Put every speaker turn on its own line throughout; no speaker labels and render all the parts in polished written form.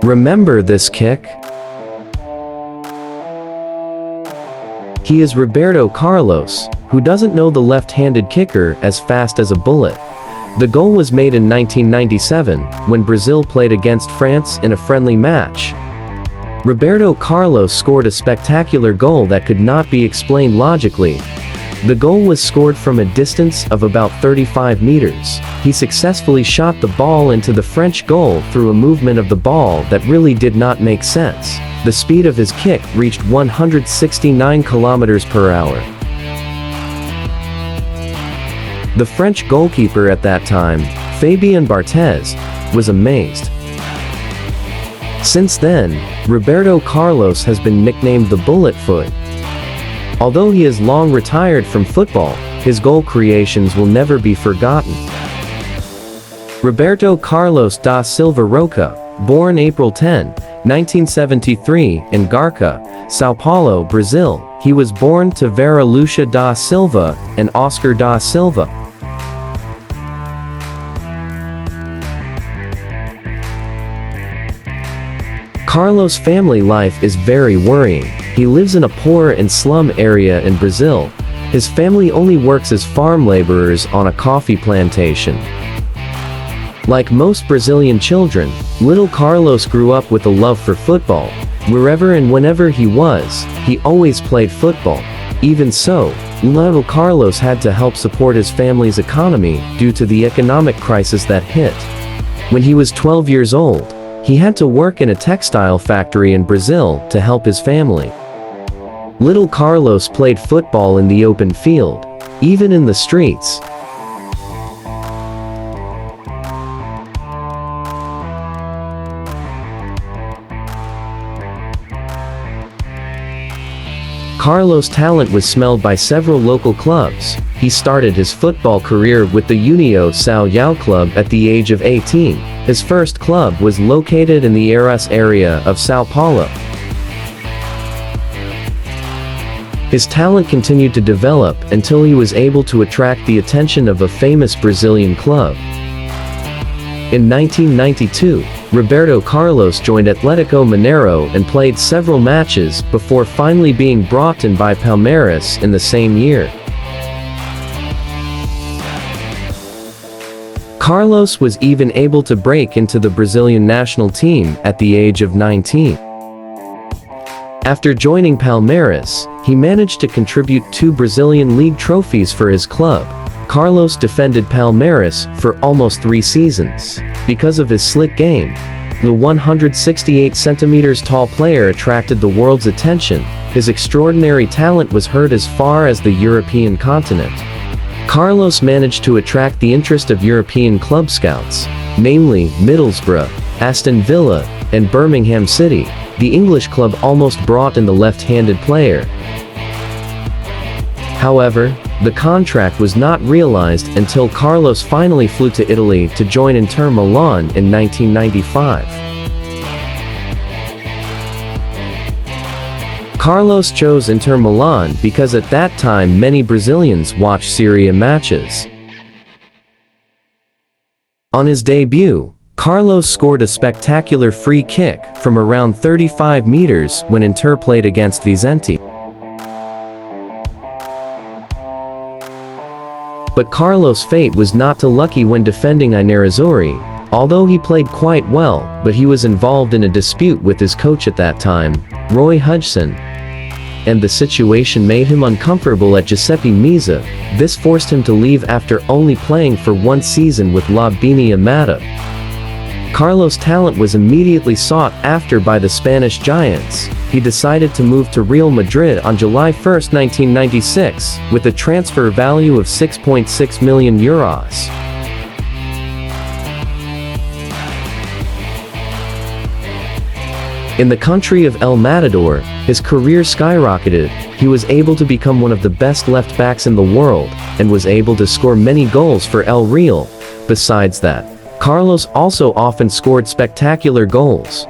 Remember this kick? He is Roberto Carlos, who doesn't know the left-handed kicker as fast as a bullet. The goal was made in 1997, when Brazil played against France in a friendly match. Roberto Carlos scored a spectacular goal that could not be explained logically. The goal was scored from a distance of about 35 meters. He successfully shot the ball into the French goal through a movement of the ball that really did not make sense. The speed of his kick reached 169 kilometers per hour. The French goalkeeper at that time, Fabien Barthez, was amazed. Since then, Roberto Carlos has been nicknamed the Bullet Foot. Although he has long retired from football, his goal creations will never be forgotten. Roberto Carlos da Silva Roca, born April 10, 1973 in Garca, São Paulo, Brazil. He was born to Vera Lúcia da Silva and Oscar da Silva. Carlos' family life is very worrying. He lives in a poor and slum area in Brazil. His family only works as farm laborers on a coffee plantation. Like most Brazilian children, little Carlos grew up with a love for football. Wherever and whenever he was, he always played football. Even so, little Carlos had to help support his family's economy due to the economic crisis that hit. When he was 12 years old, he had to work in a textile factory in Brazil to help his family. Little Carlos played football in the open field, even in the streets. Carlos' talent was smelled by several local clubs. He started his football career with the União São João club at the age of 18. His first club was located in the Arus area of São Paulo. His talent continued to develop until he was able to attract the attention of a famous Brazilian club. In 1992, Roberto Carlos joined Atlético Mineiro and played several matches before finally being brought in by Palmeiras in the same year. Carlos was even able to break into the Brazilian national team at the age of 19. After joining Palmeiras, he managed to contribute 2 Brazilian league trophies for his club. Carlos defended Palmeiras for almost 3 seasons. Because of his slick game, the 168 centimeters tall player attracted the world's attention. His extraordinary talent was heard as far as the European continent. Carlos managed to attract the interest of European club scouts, namely Middlesbrough, Aston Villa, and Birmingham City. The English club almost brought in the left-handed player. However, the contract was not realized until Carlos finally flew to Italy to join Inter Milan in 1995. Carlos chose Inter Milan because at that time many Brazilians watched Serie A matches. On his debut, Carlos scored a spectacular free kick from around 35 meters when Inter played against Vicente. But Carlos' fate was not too lucky when defending I Nerazzurri. Although he played quite well, but he was involved in a dispute with his coach at that time, Roy Hodgson. And the situation made him uncomfortable at Giuseppe Meazza. This forced him to leave after only playing for 1 season with La Bini Amata. Carlos' talent was immediately sought after by the Spanish giants. He decided to move to Real Madrid on July 1, 1996, with a transfer value of €6.6 million. In the country of El Matador, his career skyrocketed. He was able to become one of the best left-backs in the world, and was able to score many goals for El Real. Besides that, Carlos also often scored spectacular goals.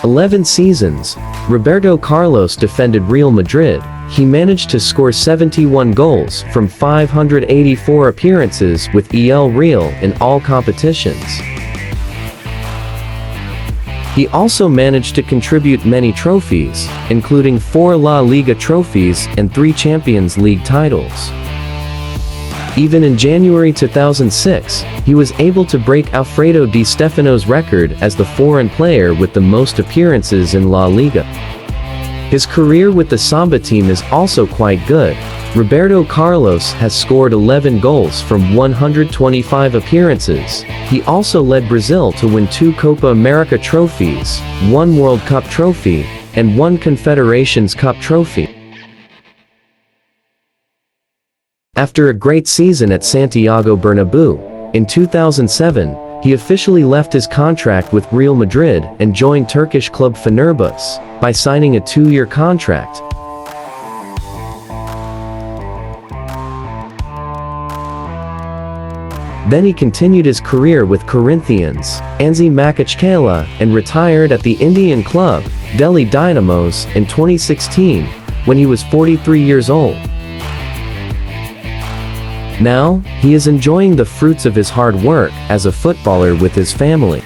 "11 seasons, Roberto Carlos defended Real Madrid, he managed to score 71 goals from 584 appearances with El Real in all competitions. He also managed to contribute many trophies, including 4 La Liga trophies and 3 Champions League titles. Even in January 2006, he was able to break Alfredo Di Stefano's record as the foreign player with the most appearances in La Liga. His career with the Samba team is also quite good. Roberto Carlos has scored 11 goals from 125 appearances. He also led Brazil to win 2 Copa America trophies, 1 World Cup trophy, and 1 Confederations Cup trophy. After a great season at Santiago Bernabéu, in 2007, he officially left his contract with Real Madrid and joined Turkish club Fenerbahce by signing a 2-year contract. Then he continued his career with Corinthians, anzhi Makhachkala, and retired at the Indian club, Delhi Dynamos, in 2016, when he was 43 years old. Now, he is enjoying the fruits of his hard work as a footballer with his family.